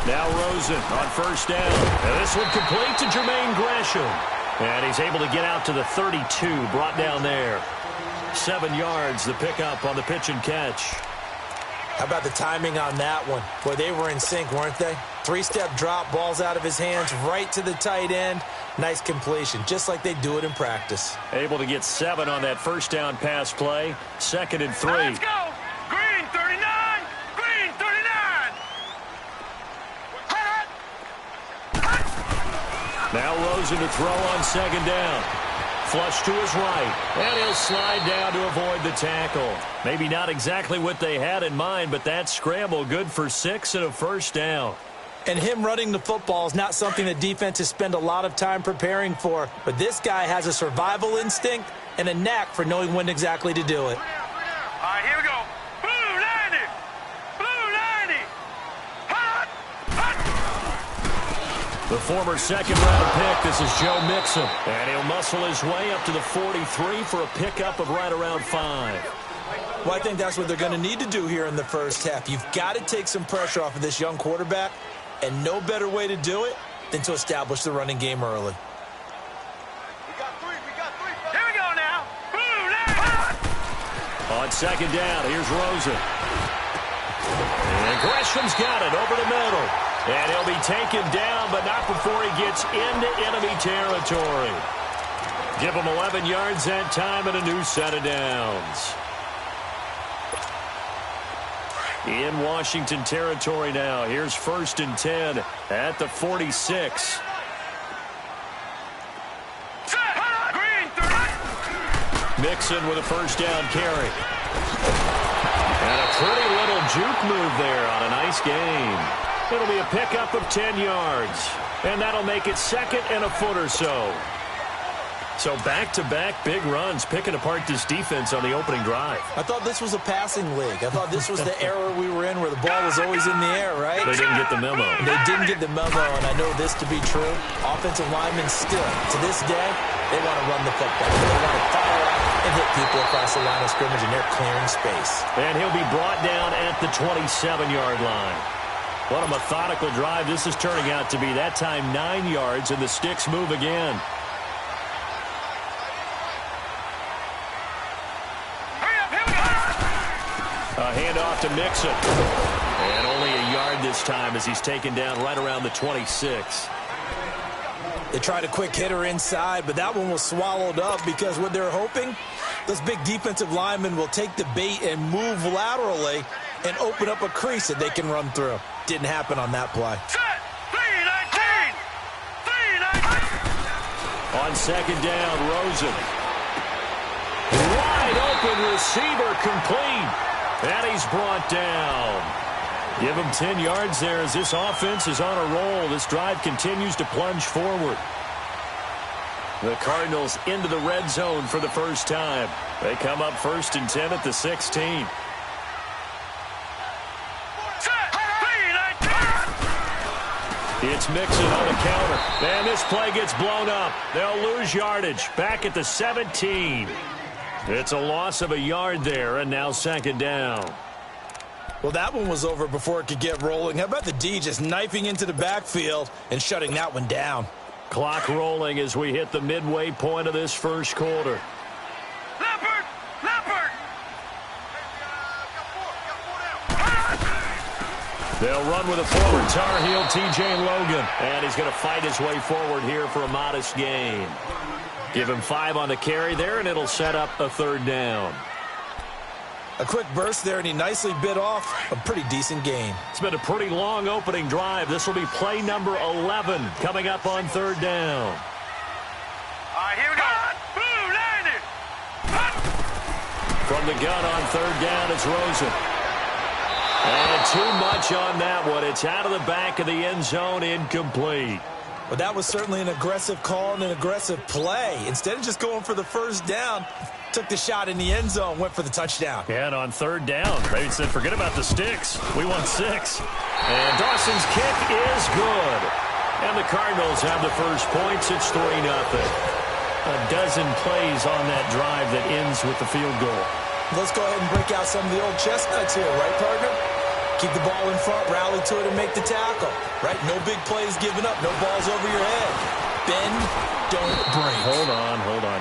Now Rosen on first down. And this one complete to Jermaine Gresham. And he's able to get out to the 32, brought down there. 7 yards, the pickup on the pitch and catch. How about the timing on that one? Boy, they were in sync, weren't they? 3-step drop, balls out of his hands, right to the tight end. Nice completion, just like they do it in practice. Able to get 7 on that first down pass play. 2nd and 3. Let's go! Green 39! Green 39! Now Rosen to throw on 2nd down. Flush to his right, and he'll slide down to avoid the tackle. Maybe not exactly what they had in mind, but that scramble good for 6 and a first down. And him running the football is not something that defenses spend a lot of time preparing for, but this guy has a survival instinct and a knack for knowing when exactly to do it. All right, here we go. Blue 90! Blue 90! Hot! Hot! The former second-round pick, this is Joe Mixon. And he'll muscle his way up to the 43 for a pickup of right around 5. Well, I think that's what they're going to need to do here in the first half. You've got to take some pressure off of this young quarterback, and no better way to do it than to establish the running game early. We got three. Here we go now. Blue 90! On 2nd down, here's Rosen. And Gresham's got it over the middle. And he'll be taken down, but not before he gets into enemy territory. Give him 11 yards that time and a new set of downs. In Washington territory now. Here's 1st and 10 at the 46. Mixon with a first down carry. And a pretty little juke move there on a nice game. It'll be a pickup of 10 yards. And that'll make it 2nd and a foot or so. So back-to-back big runs picking apart this defense on the opening drive. I thought this was a passing league. I thought this was the era we were in where the ball was always in the air, right? They didn't get the memo. They didn't get the memo, and I know this to be true. Offensive linemen still, to this day, they want to run the football. They want to fire out and hit people across the line of scrimmage, and they're clearing space. And he'll be brought down at the 27-yard line. What a methodical drive this is turning out to be. That time 9 yards, and the sticks move again. A handoff to Mixon. And only a yard this time as he's taken down right around the 26. They tried a quick hitter inside, but that one was swallowed up because what they're hoping, those big defensive linemen will take the bait and move laterally and open up a crease that they can run through. Didn't happen on that play. Set! 3-19! 3-19! On 2nd down, Rosen. Wide open receiver complete. And he's brought down. Give him 10 yards there as this offense is on a roll. This drive continues to plunge forward. The Cardinals into the red zone for the first time. They come up 1st and 10 at the 16. It's Mixon on the counter. And this play gets blown up. They'll lose yardage. Back at the 17. It's a loss of a yard there, and now 2nd down. Well, that one was over before it could get rolling. How about the D just knifing into the backfield and shutting that one down? Clock rolling as we hit the midway point of this first quarter. Leopard! Leopard! They'll run with a forward Tar Heel, T.J. Logan. And he's going to fight his way forward here for a modest gain. Give him 5 on the carry there, and it'll set up a 3rd down. A quick burst there, and he nicely bit off a pretty decent gain. It's been a pretty long opening drive. This will be play number 11 coming up on 3rd down. All right, here we go. Blue 90! From the gun on 3rd down, it's Rosen. And too much on that one. It's out of the back of the end zone, incomplete. But that was certainly an aggressive call and an aggressive play. Instead of just going for the first down, took the shot in the end zone, went for the touchdown. And on 3rd down, they said, forget about the sticks. We want 6. And Dawson's kick is good. And the Cardinals have the first points. It's 3-0. A dozen plays on that drive that ends with the field goal. Let's go ahead and break out some of the old chestnuts here, right, partner? keep the ball in front, rally to it, and make the tackle, right? No big plays given up, no balls over your head. Bend, don't break. Hold on.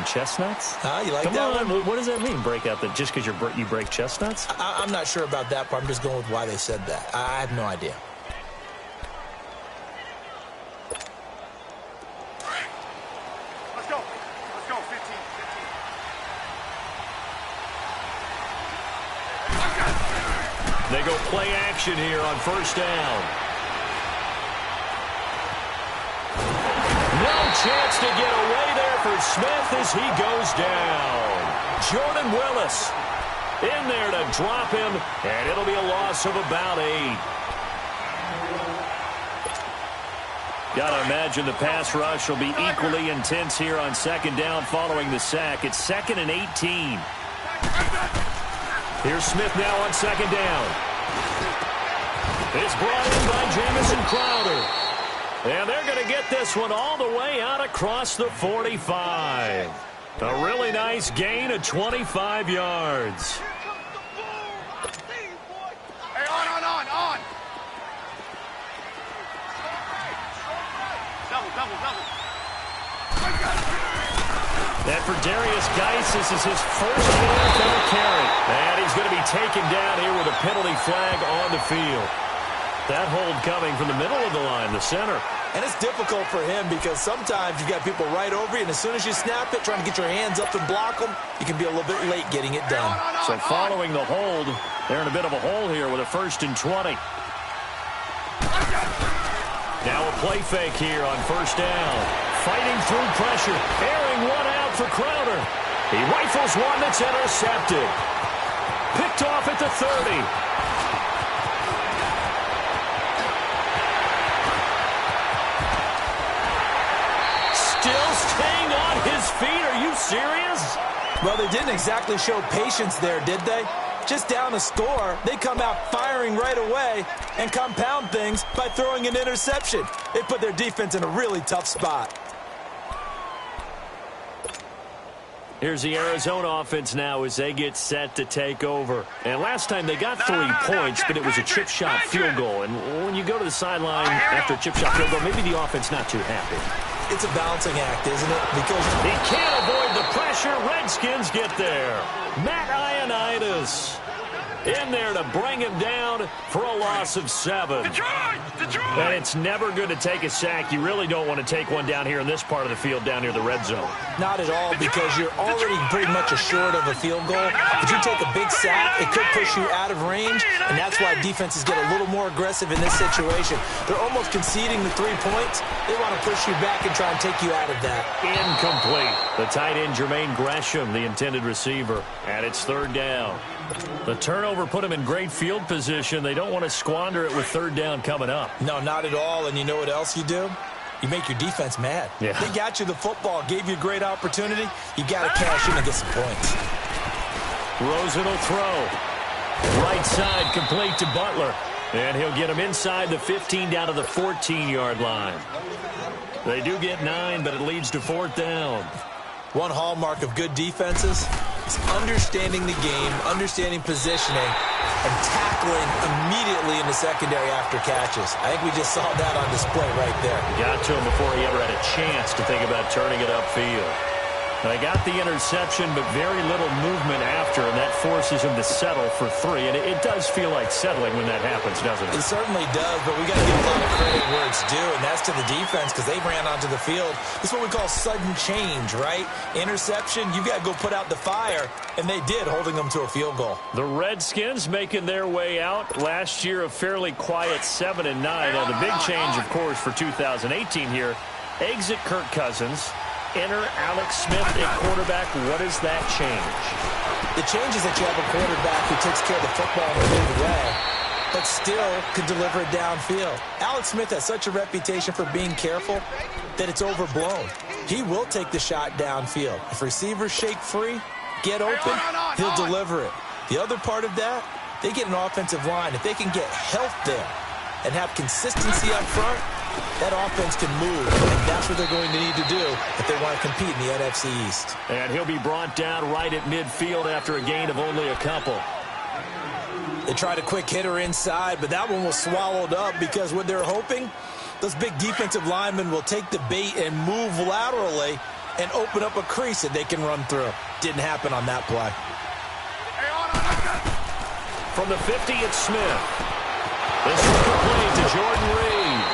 Chestnuts? You like Come that on. one? What does that mean, break out? Just because you break chestnuts? I'm not sure about that part. I'm just going with why they said that. I have no idea. Let's go. 15. They go play action here on first down. No chance to get away there for Smith as he goes down. Jordan Willis in there to drop him, and it'll be a loss of about 8. Gotta imagine the pass rush will be equally intense here on second down following the sack. It's 2nd and 18. Here's Smith now on second down. It's brought in by Jamison Crowder. And they're going to get this one all the way out across the 45. A really nice gain of 25 yards. Hey, on. Double. And for Darius Geis, this is his first NFL carry. And he's going to be taken down here with a penalty flag on the field. That hold coming from the middle of the line, the center. And it's difficult for him because sometimes you got people right over you, and as soon as you snap it, trying to get your hands up and block them, you can be a little bit late getting it done. So following the hold, they're in a bit of a hole here with a 1st and 20. Now a play fake here on first down. Fighting through pressure, airing one out for Crowder. He rifles one that's intercepted. Picked off at the 30. Still staying on his feet. Are you serious? Well, they didn't exactly show patience there, did they? Just down a score, they come out firing right away and compound things by throwing an interception. They put their defense in a really tough spot. Here's the Arizona offense now as they get set to take over. And last time they got 3 points, but it was a chip shot field goal. And when you go to the sideline after a chip shot field goal, maybe the offense not too happy. It's a balancing act, isn't it? Because he can't avoid the pressure. Redskins get there. Matt Ioannidis in there to bring him down for a loss of 7. Detroit! And it's never good to take a sack. You really don't want to take one down here in this part of the field, down near the red zone. Not at all, because you're already pretty much assured of a field goal. If you take a big sack, it could push you out of range, and that's why defenses get a little more aggressive in this situation. They're almost conceding the 3 points. They want to push you back and try and take you out of that. Incomplete. The tight end, Jermaine Gresham, the intended receiver. And it's 3rd down. The turnover put them in great field position. They don't want to squander it with 3rd down coming up. No, not at all. And you know what else you do? You make your defense mad. Yeah. They got you the football, gave you a great opportunity. You got to cash in and get some points. Rosen will throw. Right side complete to Butler. And he'll get him inside the 15 down to the 14-yard line. They do get 9, but it leads to 4th down. One hallmark of good defenses is understanding the game, understanding positioning, and tackling immediately in the secondary after catches. I think we just saw that on display right there. Got to him before he ever had a chance to think about turning it upfield. They got the interception, but very little movement after, and that forces him to settle for 3. And it does feel like settling when that happens, doesn't it? It certainly does, but we got to give a lot of credit where it's due, and that's to the defense because they ran onto the field. This is what we call sudden change, right? Interception, you got to go put out the fire, and they did, holding them to a field goal. The Redskins making their way out. Last year, a fairly quiet 7-9. Now, the big change, of course, for 2018 here, exit Kirk Cousins. Enter Alex Smith at quarterback. What does that change? The change is that you have a quarterback who takes care of the football in a big way, but still can deliver it downfield. Alex Smith has such a reputation for being careful that it's overblown. He will take the shot downfield. If receivers shake free, get open, he'll deliver it. The other part of that, they get an offensive line. If they can get health there and have consistency up front, that offense can move, and that's what they're going to need to do if they want to compete in the NFC East. And he'll be brought down right at midfield after a gain of only a couple. They tried a quick hitter inside, but that one was swallowed up because what they're hoping, those big defensive linemen will take the bait and move laterally and open up a crease that they can run through. Didn't happen on that play. From the 50, it's Smith. This is complete to Jordan Reed.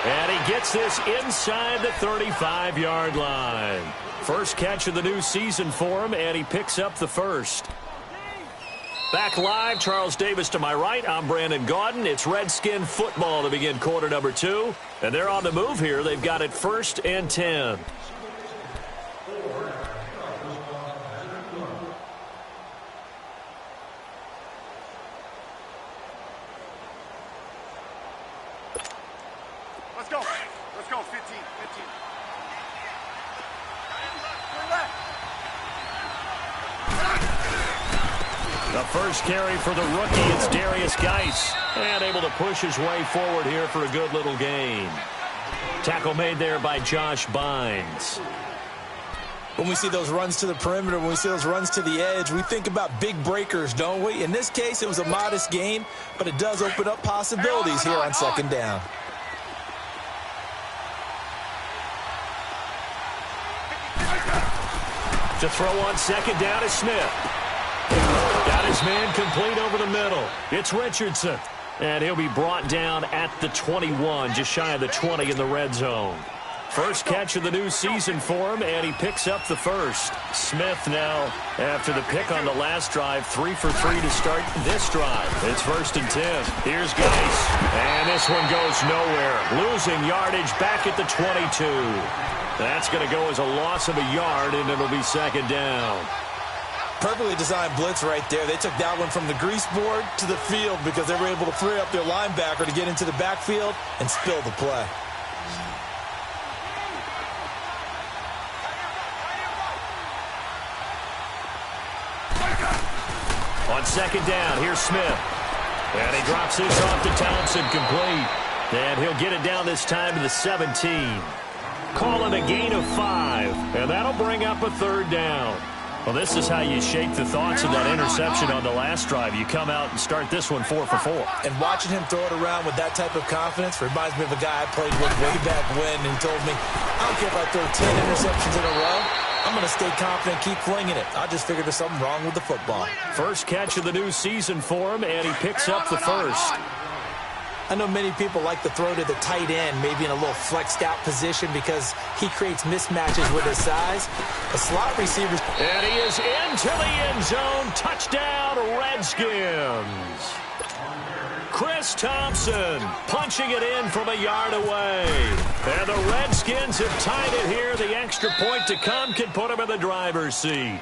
And he gets this inside the 35-yard line. First catch of the new season for him, and he picks up the first. Back live, Charles Davis to my right. I'm Brandon Gaudin. It's Redskin football to begin quarter number 2. And they're on the move here. They've got it 1st and 10. Let's go, 15. The first carry for the rookie, it's Darius Geis. And able to push his way forward here for a good little gain. Tackle made there by Josh Bynes. When we see those runs to the perimeter, when we see those runs to the edge, we think about big breakers, don't we? In this case, it was a modest gain, but it does open up possibilities here on 2nd down. To throw on 2nd down is Smith. Got his man complete over the middle. It's Richardson. And he'll be brought down at the 21, just shy of the 20 in the red zone. First catch of the new season for him, and he picks up the first. Smith now, after the pick on the last drive, 3 for 3 to start this drive. It's 1st and 10. Here's Geis. And this one goes nowhere. Losing yardage back at the 22. That's going to go as a loss of a yard, and it'll be 2nd down. Perfectly designed blitz right there. They took that one from the grease board to the field because they were able to free up their linebacker to get into the backfield and spill the play. On 2nd down, here's Smith. And he drops this off to Thompson, complete. And he'll get it down this time to the 17. Call it a gain of 5. And that'll bring up a 3rd down. Well, this is how you shake the thoughts of that interception on the last drive. You come out and start this one 4 for 4. And watching him throw it around with that type of confidence reminds me of a guy I played with way back when, and he told me, I don't care if I throw 10 interceptions in a row. I'm going to stay confident, keep flinging it. I just figured there's something wrong with the football. First catch of the new season for him, and he picks up the first. I know many people like to throw to the tight end, maybe in a little flexed out position because he creates mismatches with his size. A slot receiver. And he is into the end zone. Touchdown, Redskins. Chris Thompson punching it in from a yard away. And the Redskins have tied it here. The extra point to come can put them in the driver's seat.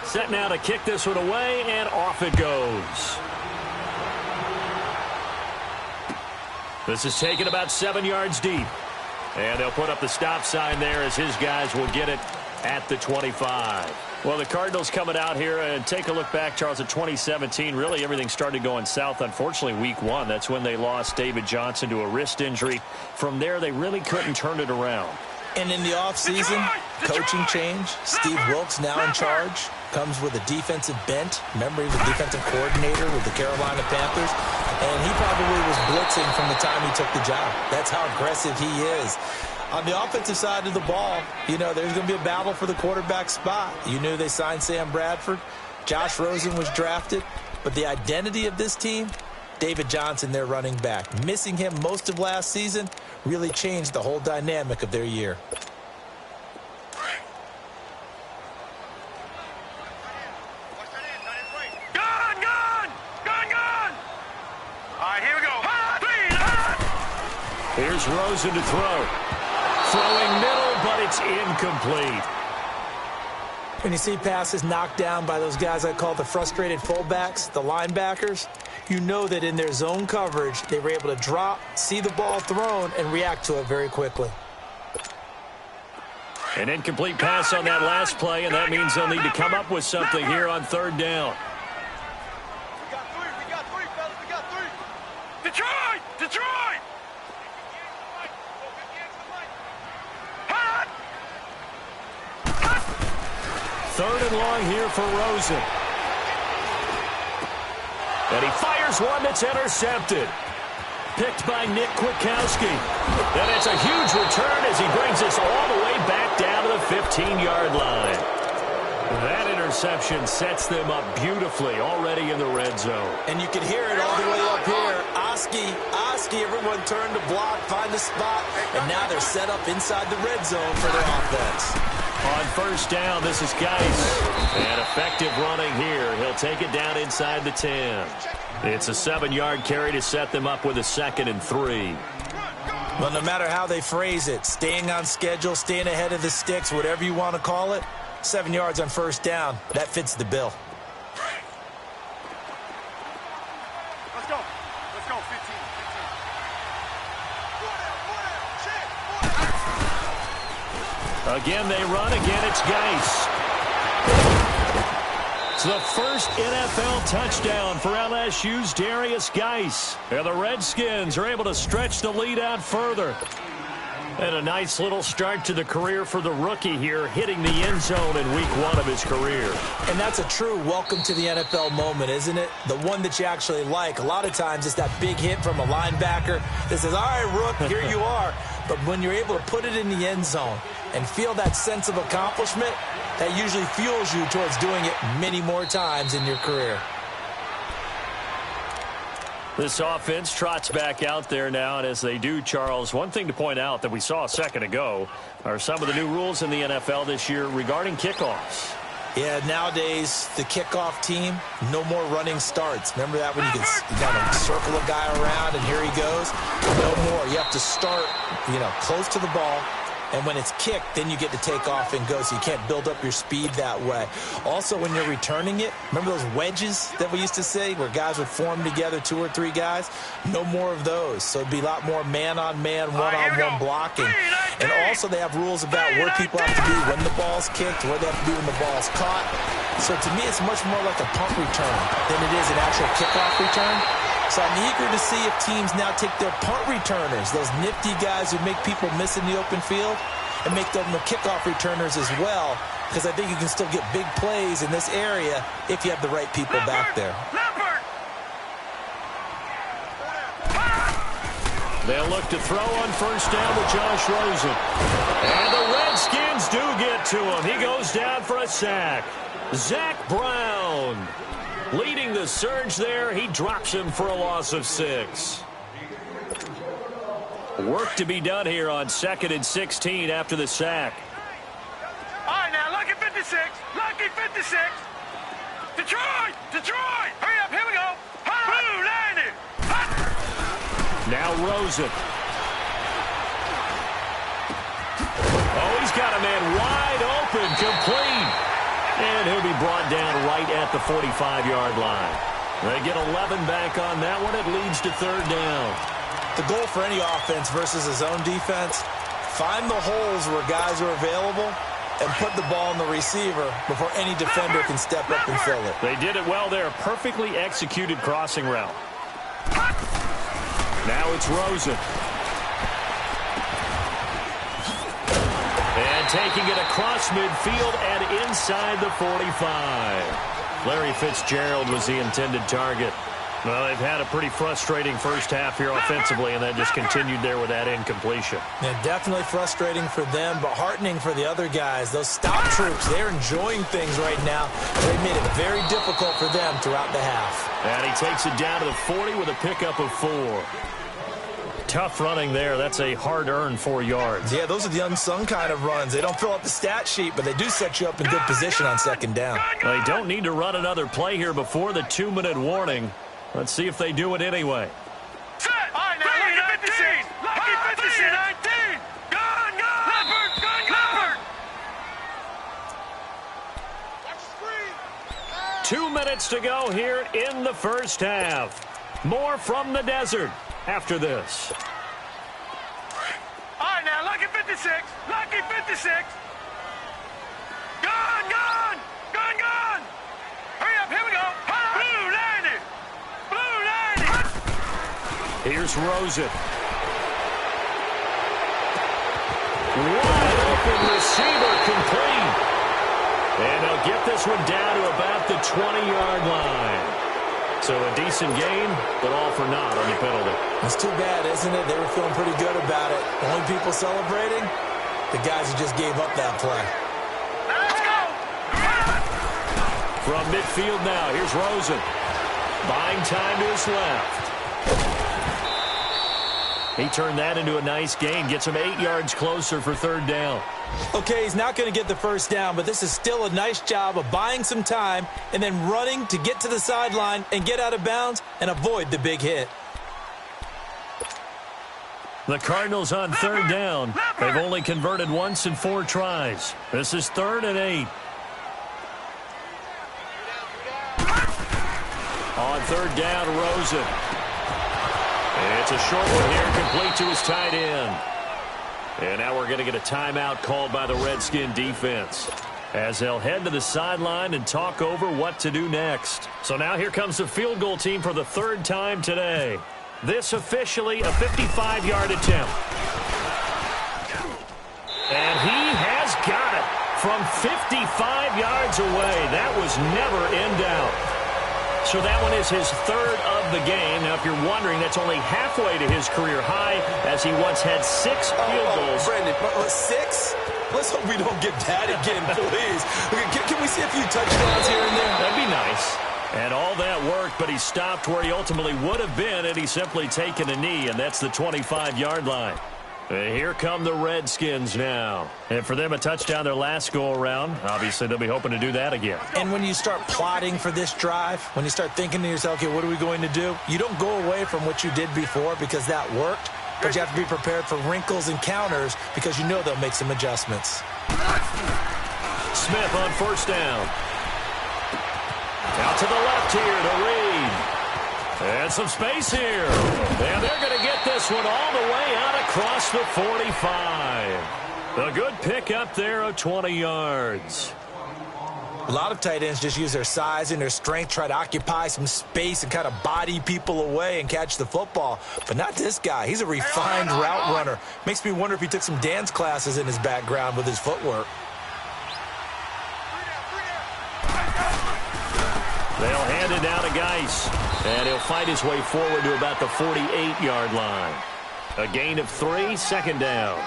Set now to kick this one away, and off it goes. This is taken about 7 yards deep. And they'll put up the stop sign there as his guys will get it at the 25. Well, the Cardinals coming out here, and take a look back, Charles, at 2017. Really, everything started going south, unfortunately, week 1. That's when they lost David Johnson to a wrist injury. From there, they really couldn't turn it around. And in the offseason, coaching change. Steve Wilks now in charge. Comes with a defensive bent. Remember, he was a defensive coordinator with the Carolina Panthers. And he probably was blitzing from the time he took the job. That's how aggressive he is. On the offensive side of the ball, you know, there's going to be a battle for the quarterback spot. You knew they signed Sam Bradford. Josh Rosen was drafted. But the identity of this team, David Johnson, their running back. Missing him most of last season really changed the whole dynamic of their year. Here's Rosen to throw. Throwing middle, but it's incomplete. When you see passes knocked down by those guys I call the frustrated fullbacks, the linebackers, you know that in their zone coverage, they were able to drop, see the ball thrown, and react to it very quickly. An incomplete pass on that last play, and that means they'll need to come up with something here on 3rd down. We got three, fellas. We got three. Detroit! 3rd and long here for Rosen. And he fires one that's intercepted. Picked by Nick Kwiatkowski. And it's a huge return as he brings us all the way back down to the 15-yard line. That interception sets them up beautifully already in the red zone. And you can hear it all the way up here. Oski, everyone turned to block, find a spot, and now they're set up inside the red zone for their offense. On 1st down, this is Geis. And effective running here. He'll take it down inside the 10. It's a 7-yard carry to set them up with a 2nd and 3. Well, no matter how they phrase it, staying on schedule, staying ahead of the sticks, whatever you want to call it, 7 yards on 1st down, that fits the bill. Let's go. Let's go, 15. Again, they run. Again, it's Geis. It's the first NFL touchdown for LSU's Darius Geis. And the Redskins are able to stretch the lead out further. And a nice little start to the career for the rookie here, hitting the end zone in week 1 of his career. And that's a true welcome to the NFL moment, isn't it? The one that you actually like. A lot of times it's that big hit from a linebacker that says, all right, Rook, here you are. But when you're able to put it in the end zone and feel that sense of accomplishment, that usually fuels you towards doing it many more times in your career. This offense trots back out there now, and as they do, Charles, one thing to point out that we saw a second ago are some of the new rules in the NFL this year regarding kickoffs. Yeah, nowadays, the kickoff team, no more running starts. Remember that when you kind of circle a guy around and here he goes? No more. You have to start, close to the ball. And when it's kicked, then you get to take off and go, so you can't build up your speed that way. Also, when you're returning it, remember those wedges that we used to say where guys would form together, 2 or 3 guys? No more of those. So it'd be a lot more man-on-man, one-on-one blocking. And also they have rules about where people have to be when the ball's kicked, where they have to be when the ball's caught. So to me, it's much more like a punt return than it is an actual kickoff return. So I'm eager to see if teams now take their punt returners, those nifty guys who make people miss in the open field, and make them the kickoff returners as well, because I think you can still get big plays in this area if you have the right people back there. They'll look to throw on 1st down to Josh Rosen. And the Redskins do get to him. He goes down for a sack. Zach Brown leading the surge there. He drops him for a loss of 6. Work to be done here on 2nd and 16 after the sack. All right, now, lucky 56. Lucky 56. Detroit! Detroit! Hurry up, here we go. Blue 90. Now Rosen. Oh, he's got a man wide open, complete. And he'll be brought down right at the 45-yard line. They get 11 back on that one. It leads to 3rd down. The goal for any offense versus a zone defense, find the holes where guys are available and put the ball in the receiver before any defender can step up and fill it. They did it well there. Perfectly executed crossing route. Now it's Rosen. And taking it across midfield and inside the 45. Larry Fitzgerald was the intended target. Well, they've had a pretty frustrating first half here offensively, and that just continued there with that incompletion. Yeah, definitely frustrating for them, but heartening for the other guys. Those stop troops, they're enjoying things right now. They've made it very difficult for them throughout the half. And he takes it down to the 40 with a pickup of 4. Tough running there. That's a hard-earned 4 yards. Yeah, those are the unsung kind of runs. They don't fill up the stat sheet, but they do set you up in good position on 2nd down. They don't need to run another play here before the 2-minute warning. Let's see if they do it anyway. Set! All right, now, lucky 56! Lucky 56! 19! Gone! Leopard! Leopard! 2 minutes to go here in the first half. More from the desert after this. All right, now, lucky 56! Lucky 56! Gone! Hurry up, here we go! Blue 90! Here's Rosen. Wide open receiver complete. And they'll give this one down to about the 20-yard line. So a decent game, but all for naught on the penalty. It's too bad, isn't it? They were feeling pretty good about it. Only people celebrating, the guys who just gave up that play. Let's go! From midfield now, here's Rosen. Buying time to his left. He turned that into a nice gain. Gets him 8 yards closer for third down. Okay, he's not going to get the first down, but this is still a nice job of buying some time and then running to get to the sideline and get out of bounds and avoid the big hit. The Cardinals on third down. They've only converted once in 4 tries. This is 3rd and 8. On third down, Rosen. It's a short one here, complete to his tight end. And now we're going to get a timeout called by the Redskin defense as they'll head to the sideline and talk over what to do next. So now here comes the field goal team for the 3rd time today. This officially a 55-yard attempt. And he has got it from 55 yards away. That was never in doubt. So that one is his 3rd of the game. Now, if you're wondering, that's only halfway to his career high as he once had 6 field goals. Brandon, 6? Let's hope we don't get that again, please. Can we see a few touchdowns here and there? That'd be nice. And all that worked, but he stopped where he ultimately would have been had he simply taken a knee, and that's the 25-yard line. Here come the Redskins now. And for them, a touchdown their last go-around. Obviously, they'll be hoping to do that again. And when you start plotting for this drive, when you start thinking to yourself, okay, what are we going to do? You don't go away from what you did before because that worked, but you have to be prepared for wrinkles and counters because you know they'll make some adjustments. Smith on first down. Out to the left here to Reed. And some space here. And they're going to get this one all the way out across the 45. A good pick up there of 20 yards. A lot of tight ends just use their size and their strength, try to occupy some space and kind of body people away and catch the football. But not this guy. He's a refined route runner. Makes me wonder if he took some dance classes in his background with his footwork. They'll hand it down to Geis. And he'll fight his way forward to about the 48-yard line. A gain of 3, second down.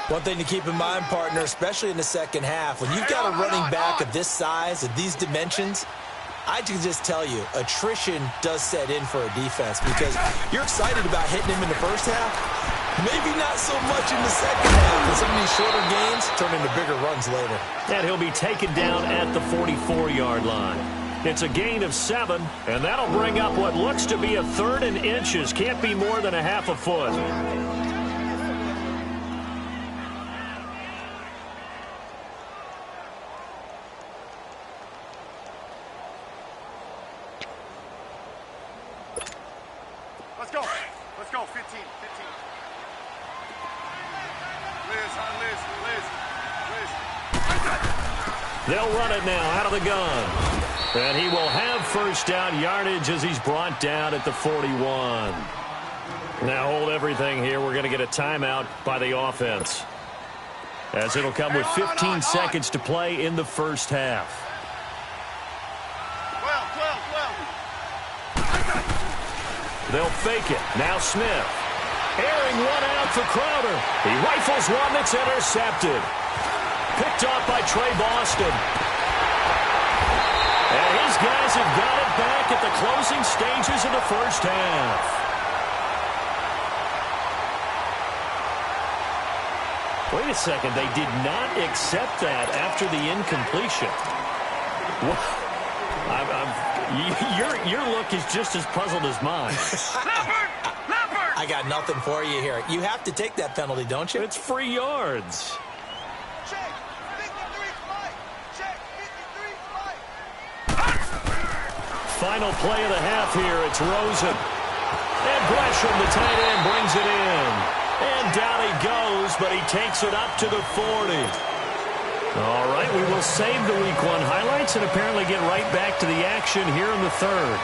One thing to keep in mind, partner, especially in the second half, when you've got a running back of this size, of these dimensions, I can just tell you, attrition does set in for a defense because you're excited about hitting him in the first half, maybe not so much in the second half, and some of these shorter gains turn into bigger runs later. And he'll be taken down at the 44-yard line. It's a gain of 7, and that'll bring up what looks to be a 3rd and inches. Can't be more than a half a foot. Let's go. Let's go. 15. Liz. They'll run it now out of the gun. And he will have first down yardage as he's brought down at the 41. Now hold everything here. We're going to get a timeout by the offense, as it'll come with 15 seconds to play in the first half. 12. They'll fake it. Now Smith. Airing one out for Crowder. He rifles one that's intercepted. Picked off by Trey Boston. And his guys have got it back at the closing stages of the first half. Wait a second. They did not accept that after the incompletion. Your look is just as puzzled as mine. I got nothing for you here. You have to take that penalty, don't you? It's free yards. Check. 53 flight. Check. 53 flight. Final play of the half here. It's Rosen. And Gresham, the tight end, brings it in. And down he goes, but he takes it up to the 40. All right, we will save the Week 1 highlights and apparently get right back to the action here in the third.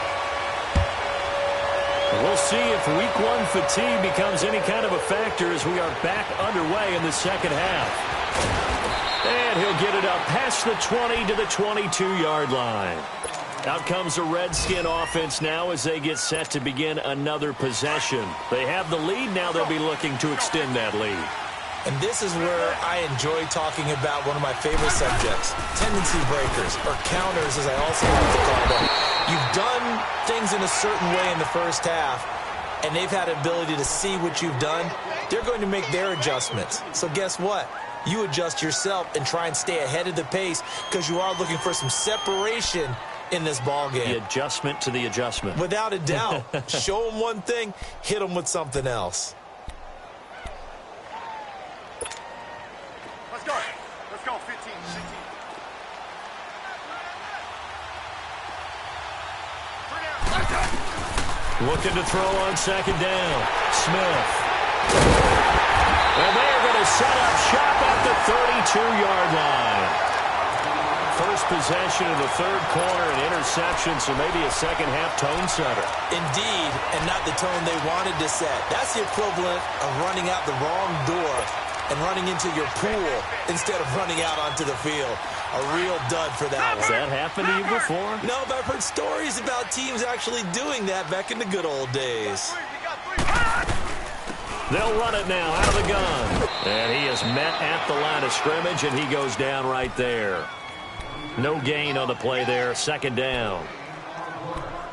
We'll see if Week 1 fatigue becomes any kind of a factor as we are back underway in the second half. And he'll get it up past the 20 to the 22-yard line. Out comes the Redskin offense now as they get set to begin another possession. They have the lead. Now they'll be looking to extend that lead. And this is where I enjoy talking about one of my favorite subjects, tendency breakers, or counters as I also like to call them. You've done things in a certain way in the first half, and they've had the ability to see what you've done. They're going to make their adjustments. So guess what? You adjust yourself and try and stay ahead of the pace because you are looking for some separation in this ball game. The adjustment to the adjustment. Without a doubt. Show them one thing, hit them with something else. Let's go. Let's go, 15, 16. Looking to throw on second down. Smith. And they're going to set up shop at the 32-yard line. First possession of the third quarter, an interception, so maybe a second-half tone setter. Indeed, and not the tone they wanted to set. That's the equivalent of running out the wrong door and running into your pool instead of running out onto the field. A real dud for that one. Has that happened to you before? No, but I've heard stories about teams actually doing that back in the good old days. They'll run it now out of the gun. And he is met at the line of scrimmage, and he goes down right there. No gain on the play there, second down.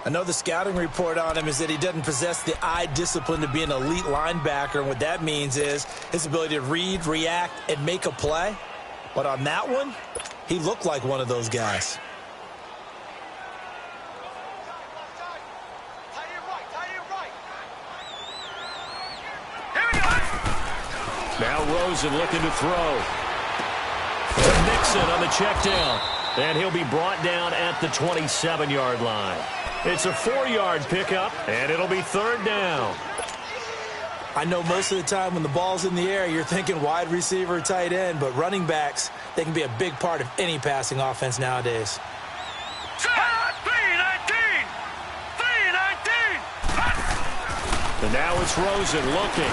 I know the scouting report on him is that he doesn't possess the eye discipline to be an elite linebacker. And what that means is his ability to read, react, and make a play. But on that one, he looked like one of those guys. Now Rosen looking to throw. To Mixon on the check down. And he'll be brought down at the 27-yard line. It's a 4-yard pickup, and it'll be third down. I know most of the time when the ball's in the air, you're thinking wide receiver, tight end, but running backs, they can be a big part of any passing offense nowadays. 319! And now it's Rosen looking.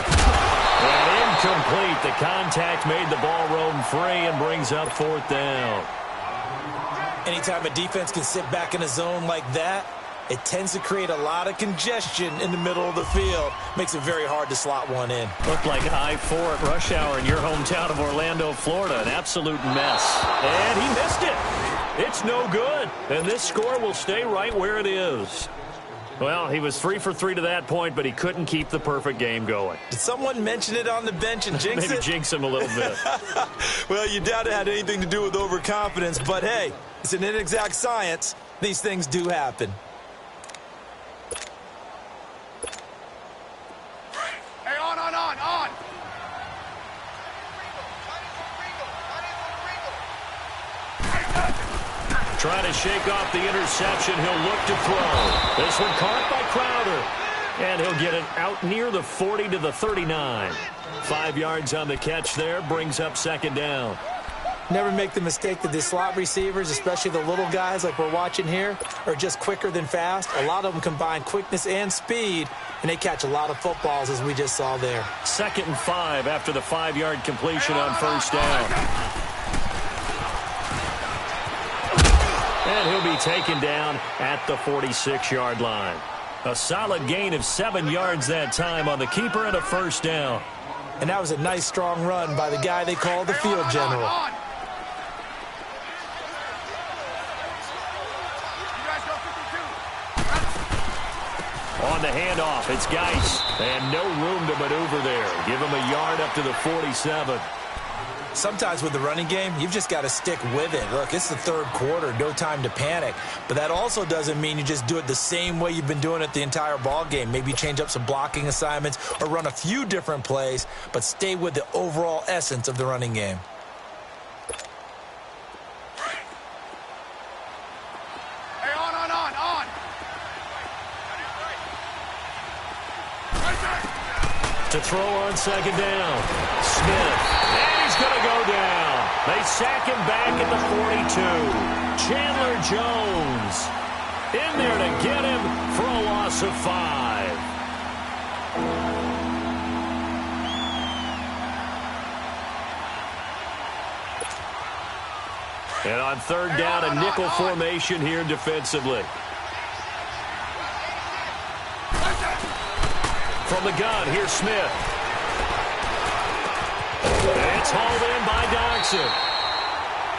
And incomplete. The contact made the ball roam free and brings up fourth down. Anytime a defense can sit back in a zone like that, it tends to create a lot of congestion in the middle of the field. Makes it very hard to slot one in. Looked like I-4 at rush hour in your hometown of Orlando, Florida. An absolute mess. And he missed it. It's no good. And this score will stay right where it is. Well, he was 3 for 3 to that point, but he couldn't keep the perfect game going. Did someone mention it on the bench and jinx it? Maybe jinx him a little bit. Well, you doubt it had anything to do with overconfidence, but hey, it's an inexact science. These things do happen. Hey, on. Trying to shake off the interception. He'll look to throw. This one caught by Crowder. And he'll get it out near the 40 to the 39. 5 yards on the catch there. Brings up second down. Never make the mistake that the slot receivers, especially the little guys like we're watching here, are just quicker than fast. A lot of them combine quickness and speed, and they catch a lot of footballs, as we just saw there. 2nd and 5 after the 5-yard completion on first down. And he'll be taken down at the 46-yard line. A solid gain of 7 yards that time on the keeper and a first down. And that was a nice, strong run by the guy they call the field general. On the handoff, it's Geis. And no room to maneuver there. Give him a yard up to the 47. Sometimes with the running game, you've just got to stick with it. Look, it's the third quarter, no time to panic. But that also doesn't mean you just do it the same way you've been doing it the entire ball game. Maybe change up some blocking assignments or run a few different plays, but stay with the overall essence of the running game. Hey, on. To throw on second down. Smith. And he's going to go down. They sack him back at the 42. Chandler Jones in there to get him for a loss of 5. And on third down, a nickel formation here defensively. From the gun, here's Smith. It's hauled in by Dodson.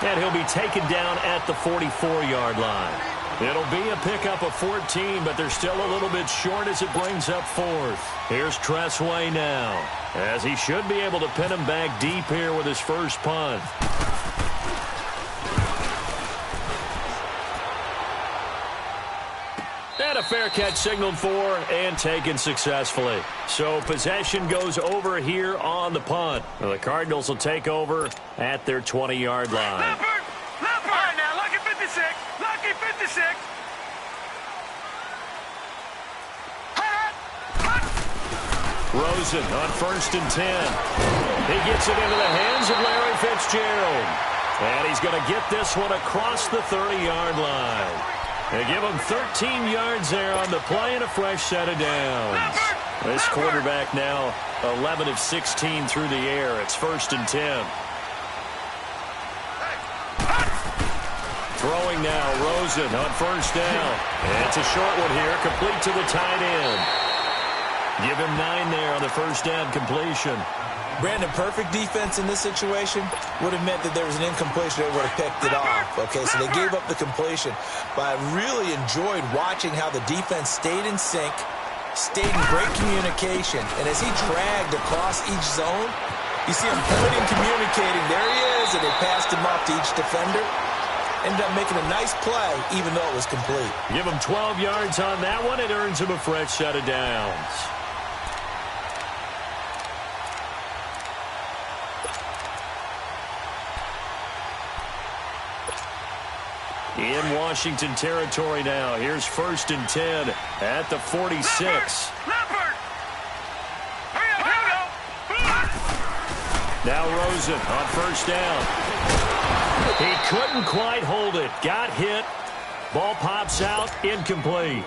And he'll be taken down at the 44-yard line. It'll be a pickup of 14, but they're still a little bit short as it brings up fourth. Here's Tressway now, as he should be able to pin him back deep here with his first punt. And a fair catch signaled for and taken successfully. So possession goes over here on the punt. The Cardinals will take over at their 20-yard line. Leopard! Leopard! All right, now, lucky 56. Lucky 56. Rosen on 1st and 10. He gets it into the hands of Larry Fitzgerald. And he's going to get this one across the 30-yard line. They give him 13 yards there on the play and a fresh set of downs. This quarterback now 11 of 16 through the air. It's 1st and 10. Throwing now, Rosen on 1st down. And it's a short one here, complete to the tight end. Give him 9 there on the 1st down completion. Brandon, perfect defense in this situation would have meant that there was an incompletion that would have picked it off. Okay, so they gave up the completion. But I really enjoyed watching how the defense stayed in sync, stayed in great communication. And as he dragged across each zone, you see him pointing, communicating. There he is, and they passed him off to each defender. Ended up making a nice play, even though it was complete. Give him 12 yards on that one. It earns him a fresh set of downs. In Washington territory now. Here's 1st and 10 at the 46. Leopard! Hurry up, here we go! Now Rosen on 1st down. He couldn't quite hold it. Got hit. Ball pops out. Incomplete.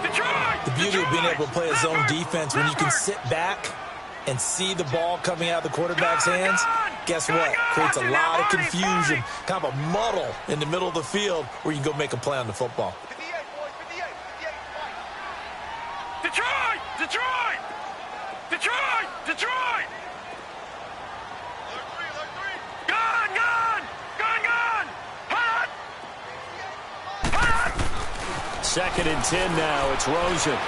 Detroit! The beauty of being able to play a zone defense when you can sit back and see the ball coming out of the quarterback's hands, guess what? Creates a lot of confusion, kind of a muddle in the middle of the field where you can go make a play on the football. 58, boys, 58, Detroit! Detroit! Detroit! Detroit! Gun! Gun! Gun! Gun! Hot! Hot! 2nd and 10 now. It's Rosen.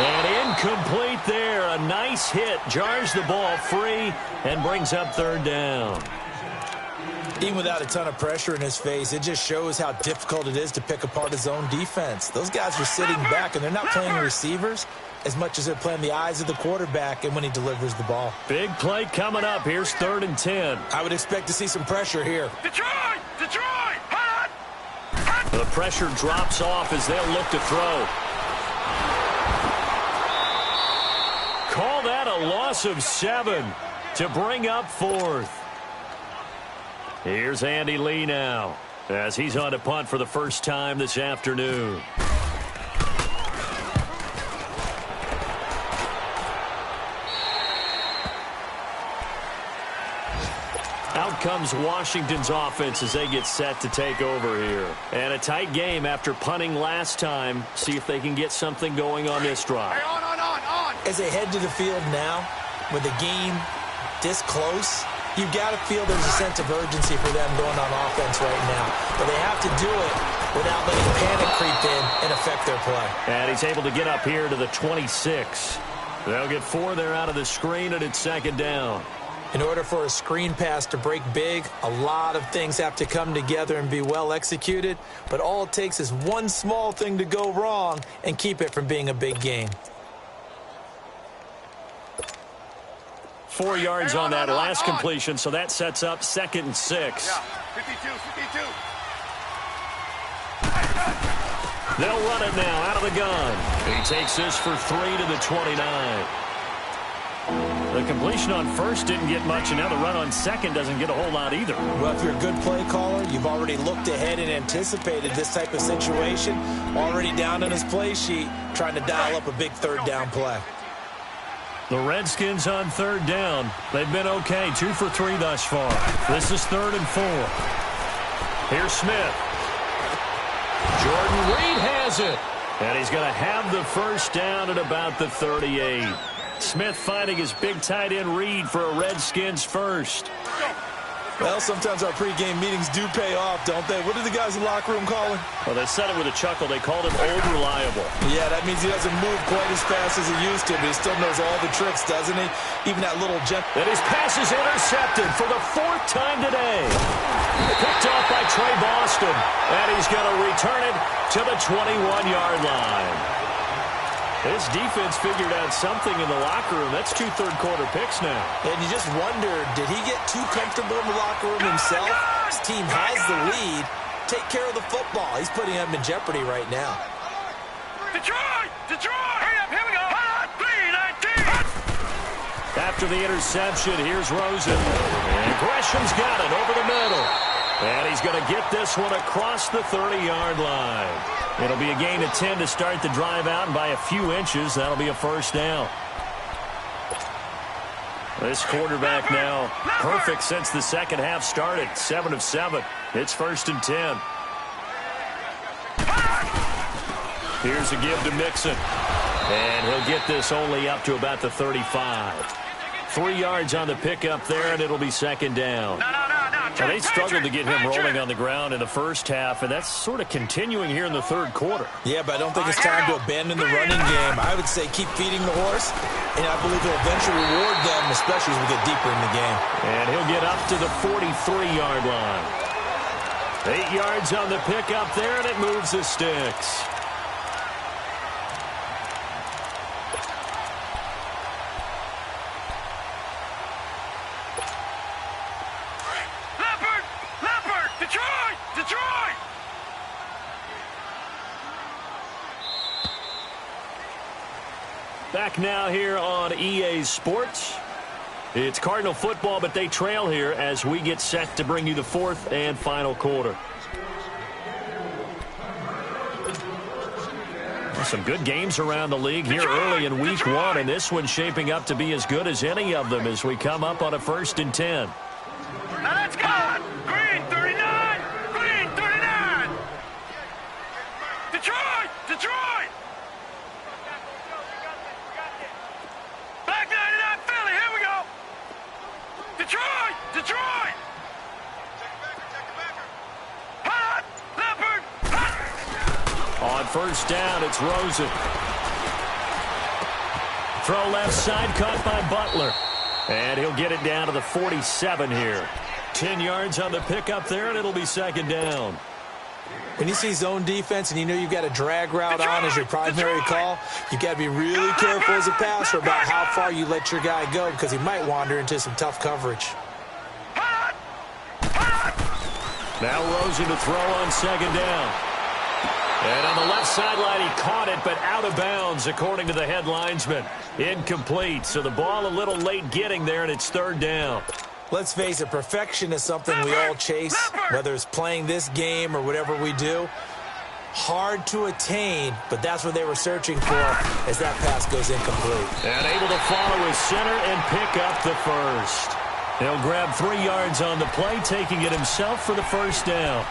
And incomplete there. A nice hit. Jars the ball free and brings up 3rd down. Even without a ton of pressure in his face, it just shows how difficult it is to pick apart his own defense. Those guys are sitting back, and they're not playing receivers as much as they're playing the eyes of the quarterback and when he delivers the ball. Big play coming up. Here's 3rd and 10. I would expect to see some pressure here. Detroit! Detroit! Hot! Hot! The pressure drops off as they'll look to throw. Call that a loss of 7 to bring up 4th. Here's Andy Lee now as he's on to punt for the first time this afternoon. Out comes Washington's offense as they get set to take over here. And a tight game after punting last time. See if they can get something going on this drive. Hey, on! As they head to the field now, with the game this close, you've got to feel there's a sense of urgency for them going on offense right now. But they have to do it without letting panic creep in and affect their play. And he's able to get up here to the 26. They'll get 4 there out of the screen, and it's 2nd down. In order for a screen pass to break big, a lot of things have to come together and be well executed. But all it takes is one small thing to go wrong and keep it from being a big game. 4 yards on that last completion, so that sets up 2nd and 6. Yeah, 52. They'll run it now out of the gun. He takes this for 3 to the 29. The completion on 1st didn't get much, and now the run on 2nd doesn't get a whole lot either. Well, if you're a good play caller, you've already looked ahead and anticipated this type of situation. Already down on his play sheet, trying to dial up a big 3rd down play. The Redskins on third down. They've been okay, 2 for 3 thus far. This is 3rd and 4. Here's Smith. Jordan Reed has it. And he's going to have the first down at about the 38. Smith finding his big tight end Reed for a Redskins first. Well, sometimes our pregame meetings do pay off, don't they? What do the guys in the locker room call him? Well, they said it with a chuckle. They called him Old Reliable. Yeah, that means he doesn't move quite as fast as he used to, but he still knows all the tricks, doesn't he? Even that little jet. And his pass is intercepted for the 4th time today. Picked off by Trey Boston, and he's going to return it to the 21-yard line. This defense figured out something in the locker room. That's 2 third-quarter picks now. And you just wonder, did he get too comfortable in the locker room himself? His team has the lead. Take care of the football. He's putting them in jeopardy right now. Detroit! Detroit! Hurry up, here we go! Hot 3-19! After the interception, here's Rosen. And Gresham's got it over the middle. And he's going to get this one across the 30-yard line. It'll be a gain of 10 to start the drive out, and by a few inches, that'll be a first down. This quarterback now perfect since the second half started. 7 of 7. It's 1st and 10. Here's a give to Mixon. And he'll get this only up to about the 35. 3 yards on the pickup there, and it'll be 2nd down. Now, they struggled to get him rolling on the ground in the first half, and that's sort of continuing here in the 3rd quarter. Yeah, but I don't think it's time to abandon the running game. I would say keep feeding the horse, and I believe he'll eventually reward them, especially as we get deeper in the game. And he'll get up to the 43-yard line. 8 yards on the pickup there, and it moves the sticks. Back now here on EA Sports. It's Cardinal football, but they trail here as we get set to bring you the 4th and final quarter. Some good games around the league here early in week 1, and this one's shaping up to be as good as any of them as we come up on a 1st and 10. Now let's go! Green 39! Green 39! Detroit! Detroit! Black 99 Philly, here we go! Detroit! Detroit! Hot! Leopard! Hot! On 1st down, it's Rosen. Throw left side, caught by Butler. And he'll get it down to the 47 here. 10 yards on the pickup there, and it'll be 2nd down. When you see zone defense and you know you've got a drag route on as your primary call, you've got to be really careful as a passer about how far you let your guy go because he might wander into some tough coverage. Now Rosen to throw on 2nd down. And on the left sideline, he caught it, but out of bounds, according to the head linesman. Incomplete, so the ball a little late getting there, and it's 3rd down. Let's face it, perfection is something we all chase, whether it's playing this game or whatever we do. Hard to attain, but that's what they were searching for as that pass goes incomplete. And able to follow his center and pick up the first. He'll grab 3 yards on the play, taking it himself for the 1st down.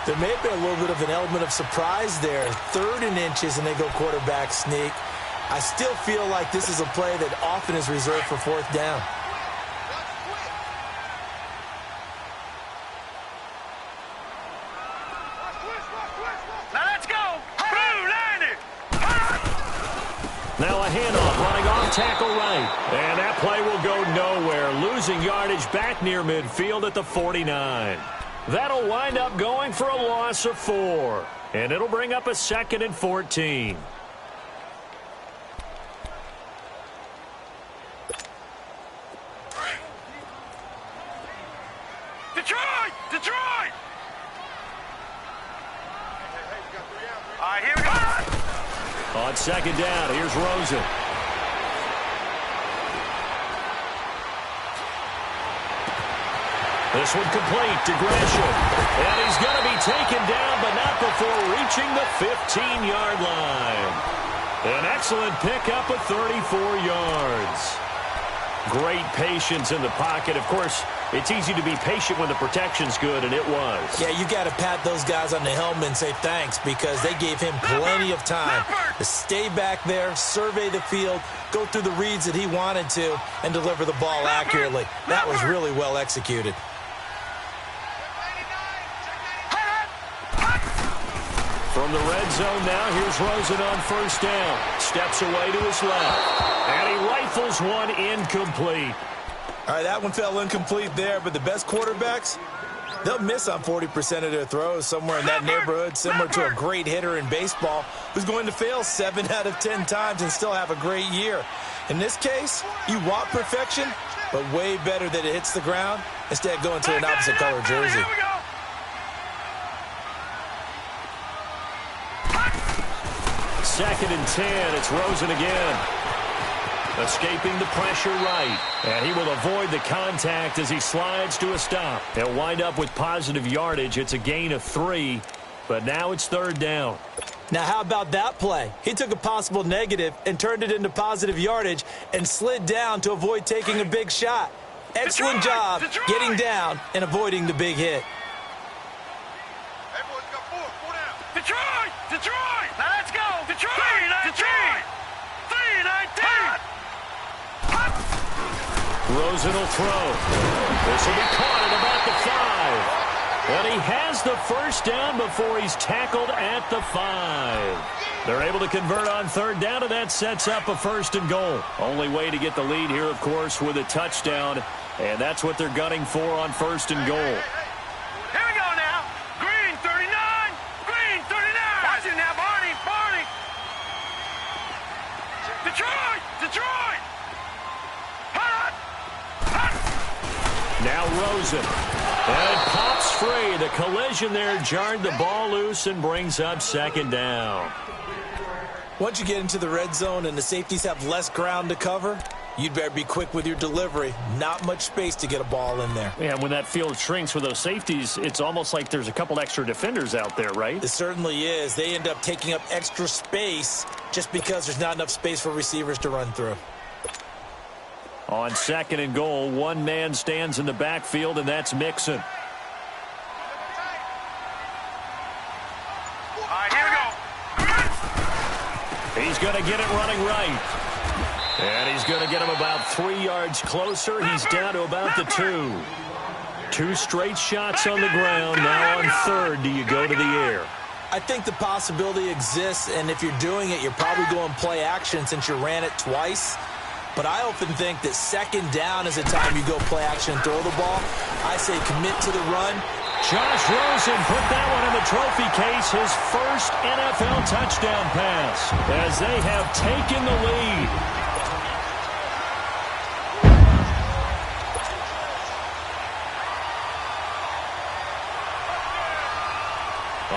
There may have been a little bit of an element of surprise there. 3rd and inches, and they go quarterback sneak. I still feel like this is a play that often is reserved for 4th down. Now let's go! Blue line it! Now a handoff running off tackle right. And that play will go nowhere. Losing yardage back near midfield at the 49. That'll wind up going for a loss of 4. And it'll bring up a 2nd and 14. Detroit! Detroit! All right, here we go. On 2nd down, here's Rosen. This one complete to Gresham. And he's going to be taken down, but not before reaching the 15-yard line. An excellent pickup of 34 yards. Great patience in the pocket. Of course, it's easy to be patient when the protection's good, and it was. Yeah, you got to pat those guys on the helmet and say thanks because they gave him plenty of time to stay back there, survey the field, go through the reads that he wanted to, and deliver the ball accurately. That was really well executed. From the red zone now, here's Rosen on first down. Steps away to his left. And he rifles one incomplete. All right, that one fell incomplete there, but the best quarterbacks, they'll miss on 40% of their throws, somewhere in that neighborhood, similar to a great hitter in baseball who's going to fail 7 out of 10 times and still have a great year. In this case, you want perfection, but way better that it hits the ground instead of going to an opposite color jersey. Second and 10, it's Rosen again. Escaping the pressure right. And he will avoid the contact as he slides to a stop. He'll wind up with positive yardage. It's a gain of 3, but now it's third down. Now, how about that play? He took a possible negative and turned it into positive yardage and slid down to avoid taking a big shot. Excellent job getting down and avoiding the big hit. Detroit! Detroit! Now let's go! Detroit! Detroit! 3-19! Rosen will throw. This will be caught at about the 5. And he has the first down before he's tackled at the 5. They're able to convert on third down, and that sets up a first and goal. Only way to get the lead here, of course, with a touchdown. And that's what they're gunning for on first and goal. Here we go now. Green 39. Green 39. Watch it now, Barney. Barney. Detroit. Detroit. Hot. Hot. Now Rosen. And it pops free. The collision there jarred the ball loose and brings up second down. Once you get into the red zone and the safeties have less ground to cover, you'd better be quick with your delivery. Not much space to get a ball in there. Yeah, when that field shrinks with those safeties, it's almost like there's a couple extra defenders out there, right? It certainly is. They end up taking up extra space just because there's not enough space for receivers to run through. On second and goal, one man stands in the backfield, and that's Mixon. All right, here we go. He's going to get it running right. And he's going to get him about 3 yards closer. He's down to about the 2. 2 straight shots on the ground. Now on third, do you go to the air? I think the possibility exists, and if you're doing it, you're probably going play action since you ran it twice. But I often think that second down is the time you go play action and throw the ball. I say commit to the run. Josh Rosen put that one in the trophy case, his first NFL touchdown pass, as they have taken the lead.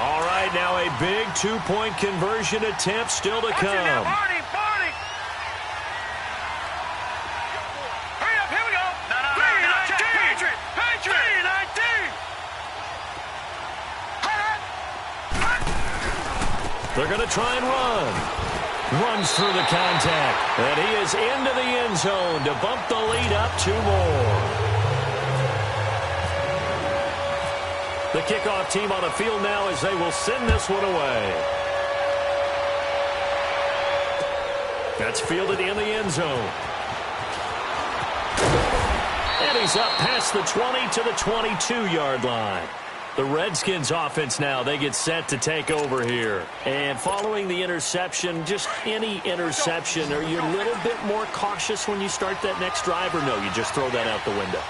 All right, now a big 2-point conversion attempt still to come. Barney, Barney. Hurry up, here we go. No, 3-19. Patriot, Patriot. 3-19. They're going to try and run. Runs through the contact. And he is into the end zone to bump the lead up 2 more. The kickoff team on the field now as they will send this one away. That's fielded in the end zone. And he's up past the 20 to the 22-yard line. The Redskins offense now, they get set to take over here. And following the interception, just any interception, are you a little bit more cautious when you start that next drive, or no, you just throw that out the window?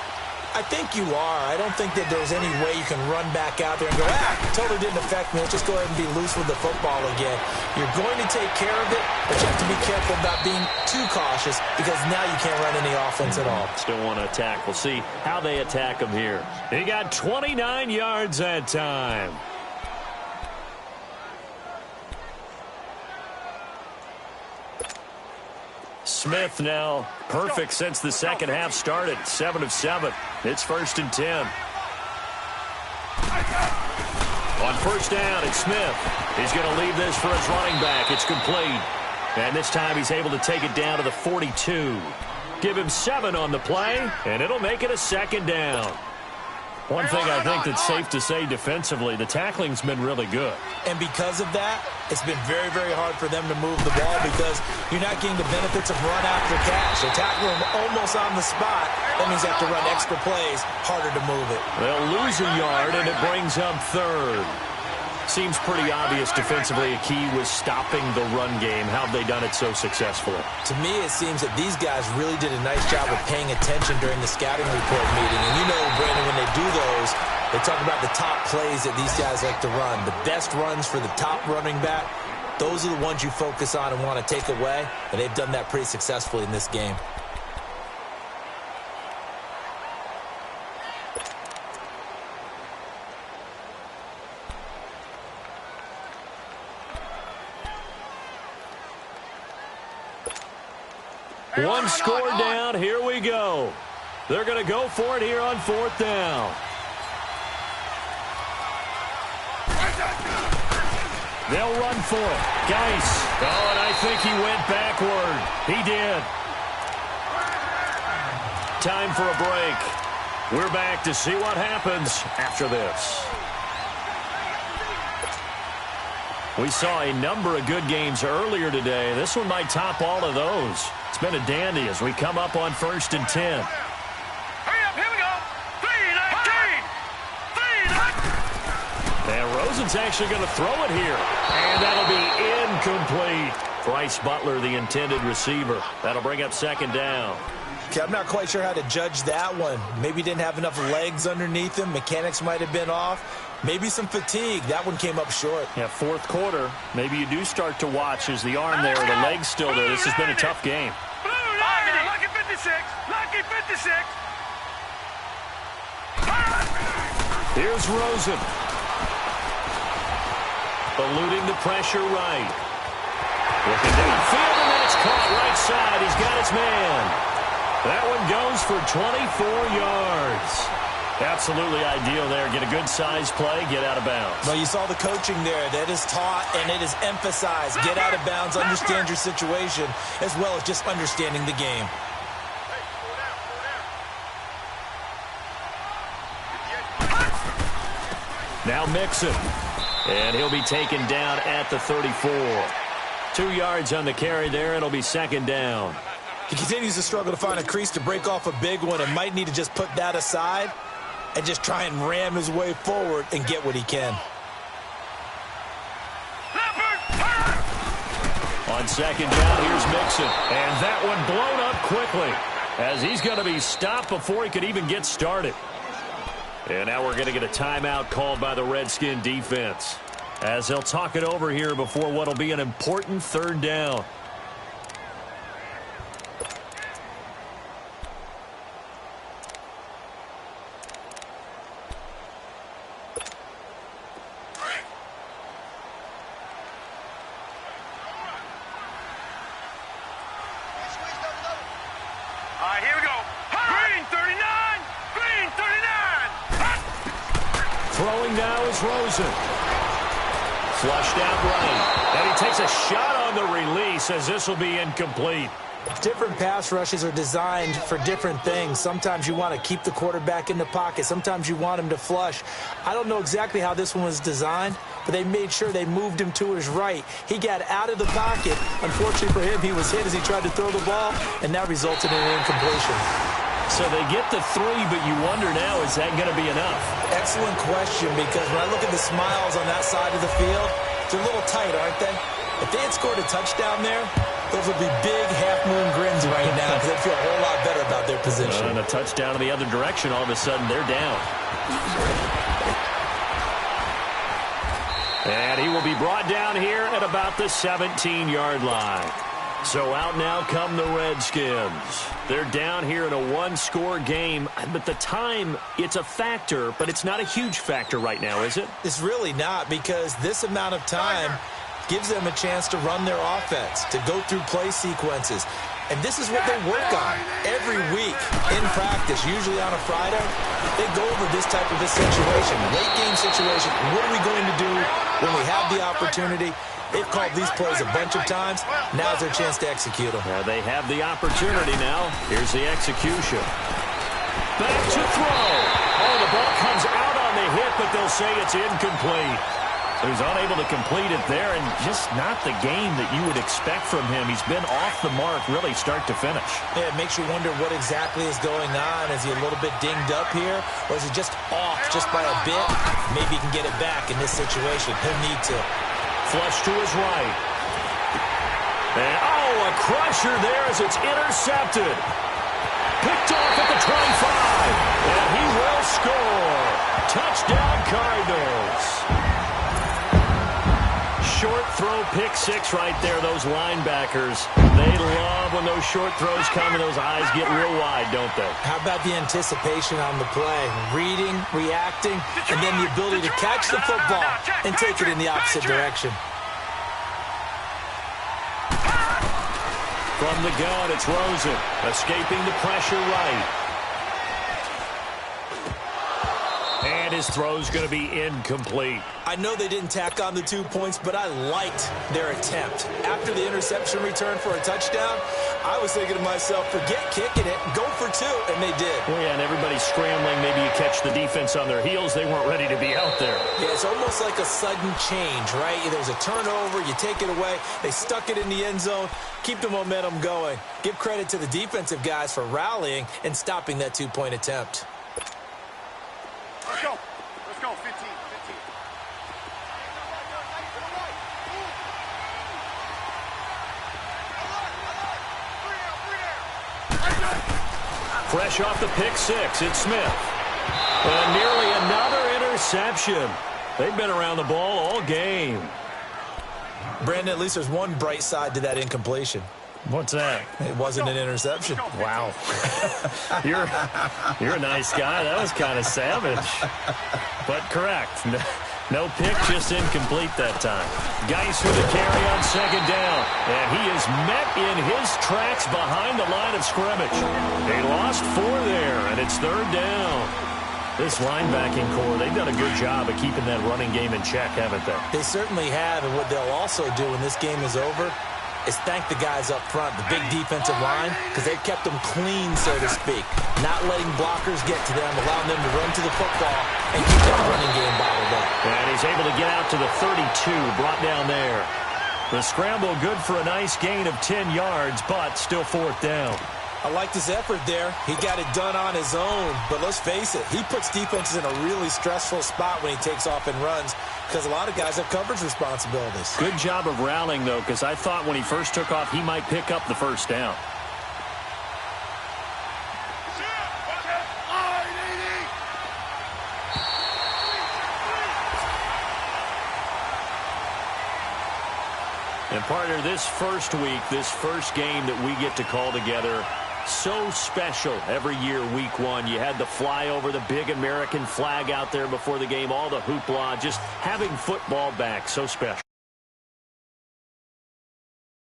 I think you are. I don't think that there's any way you can run back out there and go, totally didn't affect me. Let's just go ahead and be loose with the football again. You're going to take care of it, but you have to be careful about being too cautious because now you can't run any offense at all. Still want to attack. We'll see how they attack him here. He got 29 yards that time. Smith now perfect since the second half started. 7 of 7. It's first and 10. On first down, it's Smith. He's going to leave this for his running back. It's complete. And this time he's able to take it down to the 42. Give him 7 on the play, and it'll make it a second down. One thing I think that's safe to say defensively, the tackling's been really good. And because of that, it's been very, very hard for them to move the ball because you're not getting the benefits of run after catch. They tackle him almost on the spot. That means they have to run extra plays, harder to move it. They'll lose a yard, and it brings up 3rd. Seems pretty obvious defensively a key was stopping the run game. How have they done it so successfully? To me, it seems that these guys really did a nice job of paying attention during the scouting report meeting. And you know, Brandon, when they do those, they talk about the top plays that these guys like to run. The best runs for the top running back, those are the ones you focus on and want to take away. And they've done that pretty successfully in this game. One score down. Here we go. They're going to go for it here on 4th down. They'll run for it. Geis. Oh, and I think he went backward. He did. Time for a break. We're back to see what happens after this. We saw a number of good games earlier today. This one might top all of those. It's been a dandy as we come up on 1st and 10. Hurry up, here we go. 3-19. And Rosen's actually going to throw it here. And that'll be incomplete. Bryce Butler, the intended receiver. That'll bring up 2nd down. Okay, I'm not quite sure how to judge that one. Maybe didn't have enough legs underneath him. Mechanics might have been off. Maybe some fatigue. That one came up short. Yeah, 4th quarter. Maybe you do start to watch as the arm there, the leg's still there. This has been a tough game. Lucky 56. Lucky 56. Here's Rosen. Eluding the pressure right. Looking downfield, and that's caught right side. He's got his man. That one goes for 24 yards. Absolutely ideal there. Get a good size play, get out of bounds. Well, you saw the coaching there. That is taught and it is emphasized. Get out of bounds, understand your situation, as well as just understanding the game. Now Mixon. And he'll be taken down at the 34. 2 yards on the carry there. It'll be 2nd down. He continues to struggle to find a crease to break off a big one and might need to just put that aside and just try and ram his way forward and get what he can. On 2nd down, here's Mixon. And that one blown up quickly as he's going to be stopped before he could even get started. And now we're going to get a timeout called by the Redskin defense as they'll talk it over here before what will be an important 3rd down. Here we go. Green 39. Green 39. Throwing now is Rosen. Flushed out right. And he takes a shot on the release as this will be incomplete. Different pass rushes are designed for different things. Sometimes you want to keep the quarterback in the pocket. Sometimes you want him to flush. I don't know exactly how this one was designed, but they made sure they moved him to his right. He got out of the pocket. Unfortunately for him, he was hit as he tried to throw the ball, and that resulted in an incompletion. So they get the 3, but you wonder now, is that going to be enough? Excellent question, because when I look at the smiles on that side of the field, they're a little tight, aren't they? If they had scored a touchdown there, those would be big half-moon grins right now because they'd feel a whole lot better about their position. And a touchdown in the other direction, all of a sudden they're down. And he will be brought down here at about the 17-yard line. So out now come the Redskins. They're down here in a 1-score game, but the time, it's a factor, but it's not a huge factor right now, is it? It's really not, because this amount of time gives them a chance to run their offense, to go through play sequences. And this is what they work on every week in practice, usually on a Friday. They go over this type of a situation, late game situation. What are we going to do when we have the opportunity? They've called these plays a bunch of times. Now's their chance to execute them. They have the opportunity now. Here's the execution. Back to throw. Oh, the ball comes out on the hit, but they'll say it's incomplete. So he's unable to complete it there, and just not the game that you would expect from him. He's been off the mark, really, start to finish. Yeah, it makes you wonder what exactly is going on. Is he a little bit dinged up here, or is he just off just by a bit? Maybe he can get it back in this situation. He'll need to. Flush to his right. And, oh, a crusher there as it's intercepted. Picked off at the 25. And he will score. Touchdown, Cardinals. Short throw, pick six right there, those linebackers. They love when those short throws come and those eyes get real wide, don't they? How about the anticipation on the play? Reading, reacting, and then the ability to catch the football and take it in the opposite direction. From the gun, it's Rosen, escaping the pressure right. And his throw's going to be incomplete. I know they didn't tack on the 2 points, but I liked their attempt. After the interception return for a touchdown, I was thinking to myself, forget kicking it, go for two, and they did. Well, yeah, and everybody's scrambling. Maybe you catch the defense on their heels. They weren't ready to be out there. Yeah, it's almost like a sudden change, right? There's a turnover, you take it away, they stuck it in the end zone, keep the momentum going. Give credit to the defensive guys for rallying and stopping that 2-point attempt. Let's go. Let's go. 15. Fresh off the pick six, it's Smith. And nearly another interception. They've been around the ball all game. Brandon, at least there's one bright side to that incompletion. What's that? It wasn't an interception. Wow. You're a nice guy. That was kind of savage. But correct. No pick, just incomplete that time. Geis with a carry on second down. And he is met in his tracks behind the line of scrimmage. They lost 4 there, and it's third down. This linebacking core, they've done a good job of keeping that running game in check, haven't they? They certainly have, and what they'll also do when this game is over is thank the guys up front, the big defensive line, because they've kept them clean, so to speak. Not letting blockers get to them, allowing them to run to the football and keep that running game bottled up. And he's able to get out to the 32, brought down there. The scramble good for a nice gain of 10 yards, but still fourth down. I liked his effort there. He got it done on his own, but let's face it, he puts defenses in a really stressful spot when he takes off and runs, because a lot of guys have coverage responsibilities. Good job of rallying, though, because I thought when he first took off, he might pick up the first down. And partner, this first week, this first game that we get to call together, so special every year, week one. You had the flyover, the big American flag out there before the game, all the hoopla, just having football back, so special.